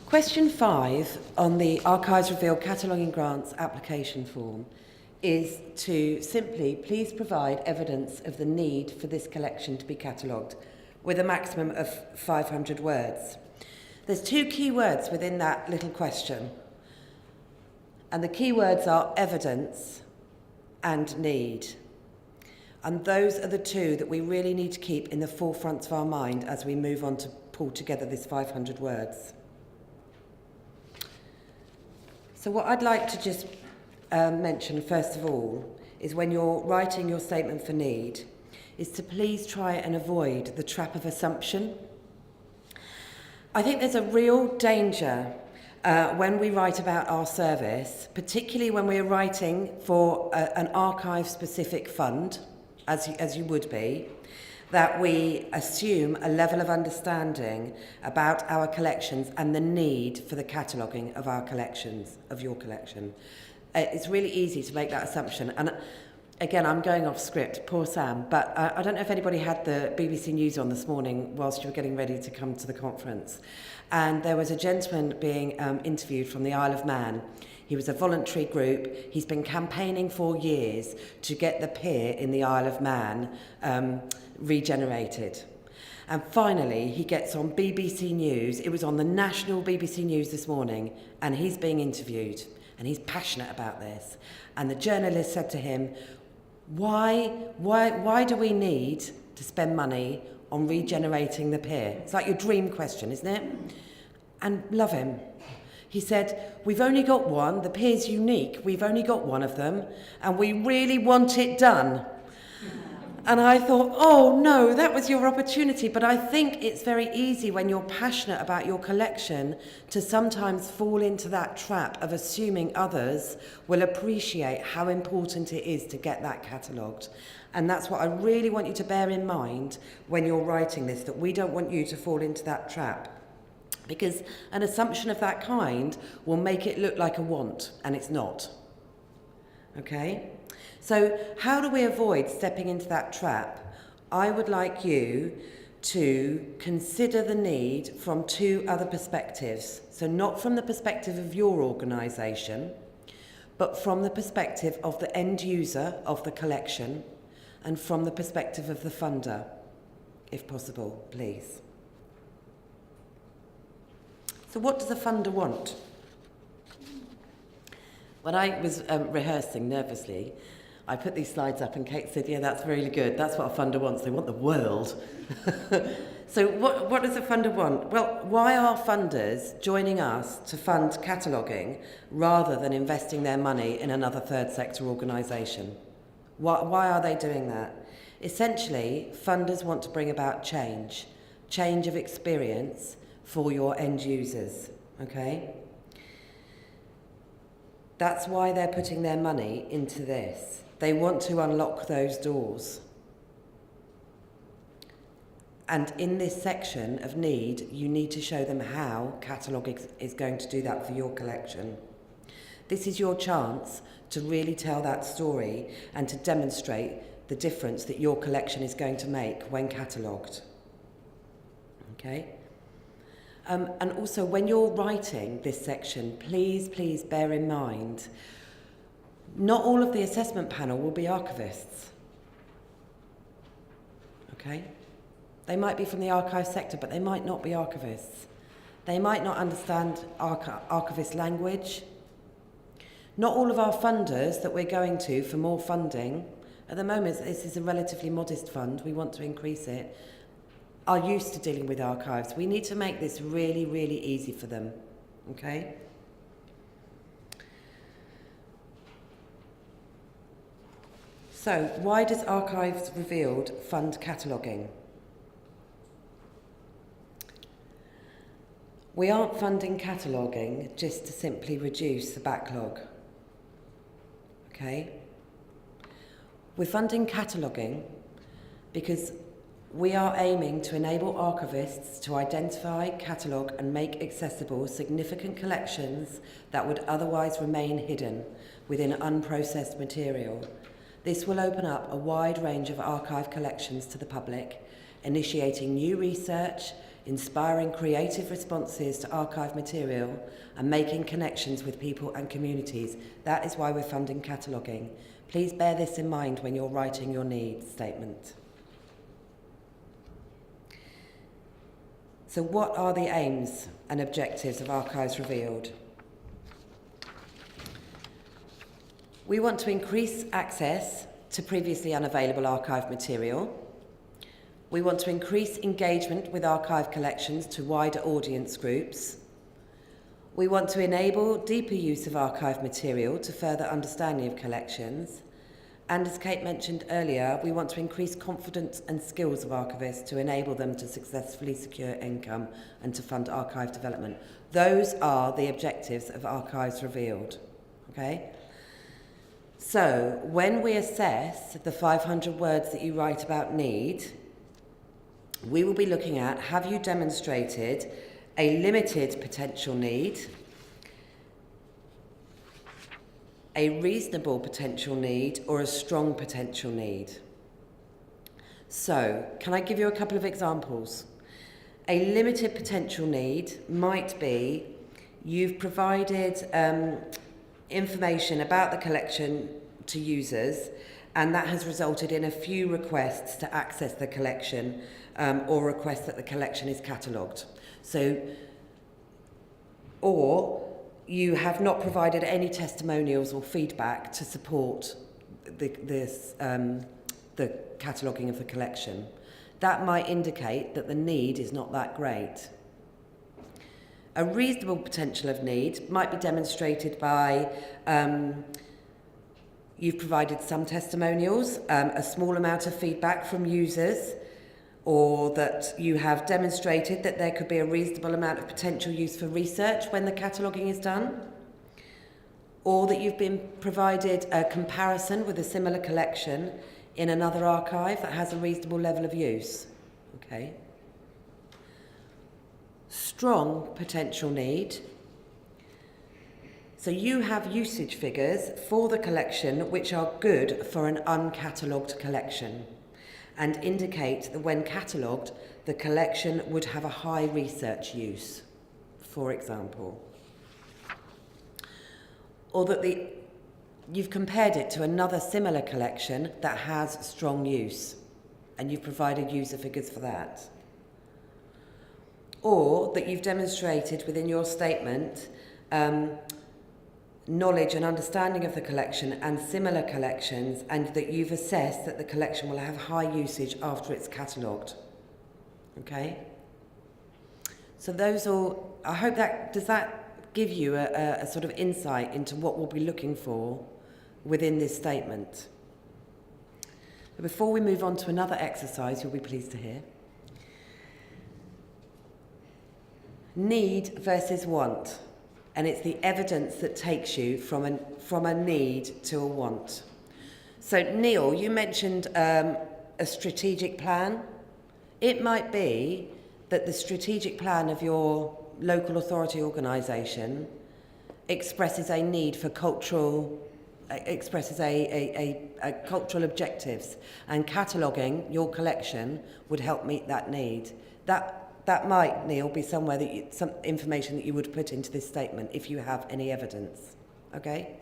Question 5 on the Archives Revealed Cataloguing Grants application form is to simply please provide evidence of the need for this collection to be catalogued with a maximum of 500 words. There's 2 key words within that little question, and the key words are evidence and need. And those are the 2 that we really need to keep in the forefront of our mind as we move on to pull together this 500 words. So what I'd like to just mention first of all is when you're writing your statement for need is to please try and avoid the trap of assumption. I think there's a real danger when we write about our service, particularly when we're writing for an archive-specific fund, as you would be, that we assume a level of understanding about our collections and the need for the cataloguing of our collections, of your collection. It's really easy to make that assumption. And again, I'm going off script, poor Sam, but I don't know if anybody had the BBC News on this morning whilst you were getting ready to come to the conference. And there was a gentleman being interviewed from the Isle of Man. He was a voluntary group. He's been campaigning for years to get the pier in the Isle of Man regenerated. And finally, he gets on BBC News. It was on the national BBC News this morning, and he's being interviewed, and he's passionate about this. And the journalist said to him, why do we need to spend money on regenerating the pier? It's like your dream question, isn't it? And love him. He said, we've only got one, the pier's unique, we've only got one of them, and we really want it done. And I thought, oh no, that was your opportunity. But I think it's very easy when you're passionate about your collection to sometimes fall into that trap of assuming others will appreciate how important it is to get that catalogued. And that's what I really want you to bear in mind when you're writing this, that we don't want you to fall into that trap. Because an assumption of that kind will make it look like a want, and it's not. Okay? So how do we avoid stepping into that trap? I would like you to consider the need from 2 other perspectives. So not from the perspective of your organisation, but from the perspective of the end user of the collection and from the perspective of the funder, if possible, please. So what does a funder want? When I was rehearsing nervously, I put these slides up and Kate said, yeah, that's really good. That's what a funder wants. They want the world. So what does a funder want? Well, why are funders joining us to fund cataloguing rather than investing their money in another third sector organisation? Why are they doing that? Essentially, funders want to bring about change of experience for your end users, okay? That's why they're putting their money into this. They want to unlock those doors. And in this section of need, you need to show them how catalogue is going to do that for your collection. This is your chance to really tell that story and to demonstrate the difference that your collection is going to make when catalogued. Okay? And also, when you're writing this section, please bear in mind, not all of the assessment panel will be archivists. Okay? They might be from the archive sector, but they might not be archivists. They might not understand archivist language. Not all of our funders that we're going to for more funding, at the moment this is a relatively modest fund, we want to increase it, are used to dealing with archives. We need to make this really, really easy for them, okay? So, why does Archives Revealed fund cataloguing? We aren't funding cataloguing just to simply reduce the backlog, okay? We're funding cataloguing because we are aiming to enable archivists to identify, catalogue and make accessible significant collections that would otherwise remain hidden within unprocessed material. This will open up a wide range of archive collections to the public, initiating new research, inspiring creative responses to archive material and making connections with people and communities. That is why we're funding cataloguing. Please bear this in mind when you're writing your needs statement. So what are the aims and objectives of Archives Revealed? We want to increase access to previously unavailable archive material. We want to increase engagement with archive collections to wider audience groups. We want to enable deeper use of archive material to further understanding of collections. And as Kate mentioned earlier, we want to increase confidence and skills of archivists to enable them to successfully secure income and to fund archive development. Those are the objectives of Archives Revealed. Okay? So, when we assess the 500 words that you write about need, we will be looking at, have you demonstrated a limited potential need, a reasonable potential need, or a strong potential need? So, can I give you a couple of examples? A limited potential need might be you've provided information about the collection to users, and that has resulted in a few requests to access the collection or requests that the collection is catalogued. So, or you have not provided any testimonials or feedback to support the cataloguing of the collection. That might indicate that the need is not that great. A reasonable potential of need might be demonstrated by you've provided some testimonials, a small amount of feedback from users, or that you have demonstrated that there could be a reasonable amount of potential use for research when the cataloguing is done, or that you've been provided a comparison with a similar collection in another archive that has a reasonable level of use. Okay. Strong potential need. So you have usage figures for the collection which are good for an uncatalogued collection and indicate that when catalogued, the collection would have a high research use, for example. Or that you've compared it to another similar collection that has strong use, and you've provided user figures for that. Or that you've demonstrated within your statement knowledge and understanding of the collection and similar collections, and that you've assessed that the collection will have high usage after it's catalogued. Okay? So those all, I hope that, does that give you a sort of insight into what we'll be looking for within this statement? But before we move on to another exercise, you'll be pleased to hear. Need versus want. And it's the evidence that takes you from a need to a want. So Neil, you mentioned a strategic plan. It might be that the strategic plan of your local authority organisation expresses a need for cultural objectives, and cataloguing your collection would help meet that need. That might, Neil, be somewhere that some information that you would put into this statement if you have any evidence. Okay?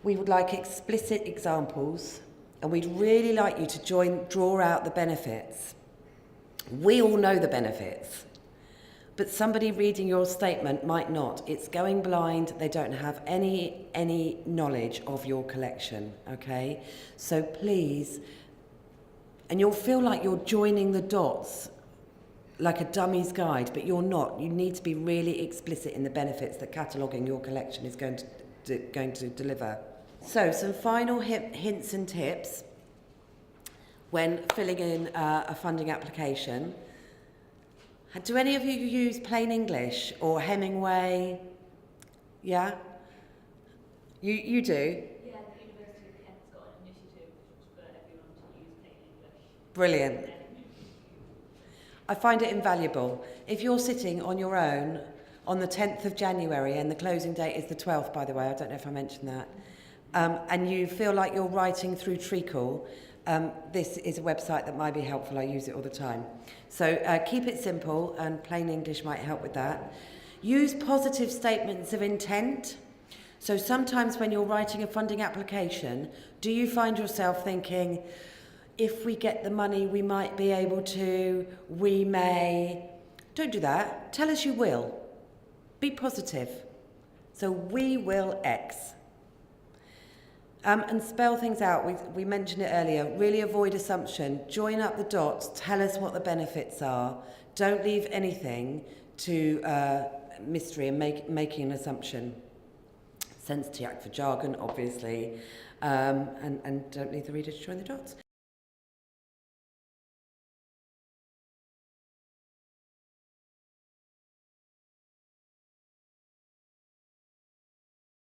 We would like explicit examples, and we'd really like you to draw out the benefits. We all know the benefits, but somebody reading your statement might not. It's going blind. They don't have any knowledge of your collection. Okay? So please. And you'll feel like you're joining the dots like a dummy's guide, but you're not. You need to be really explicit in the benefits that cataloguing your collection is going to deliver. So, some final hints and tips when filling in a funding application. Do any of you use plain English or Hemingway? Yeah? You do? Brilliant. I find it invaluable. If you're sitting on your own on the 10th of January, and the closing date is the 12th, by the way, I don't know if I mentioned that, and you feel like you're writing through treacle, this is a website that might be helpful. I use it all the time. So keep it simple, and plain English might help with that. Use positive statements of intent. So sometimes when you're writing a funding application, do you find yourself thinking, if we get the money, we might be able to, we may... Don't do that. Tell us you will. Be positive. So we will X. And spell things out. We mentioned it earlier. Really avoid assumption. Join up the dots. Tell us what the benefits are. Don't leave anything to mystery and making an assumption. Sensitivity Act for jargon, obviously. And don't leave the reader to join the dots.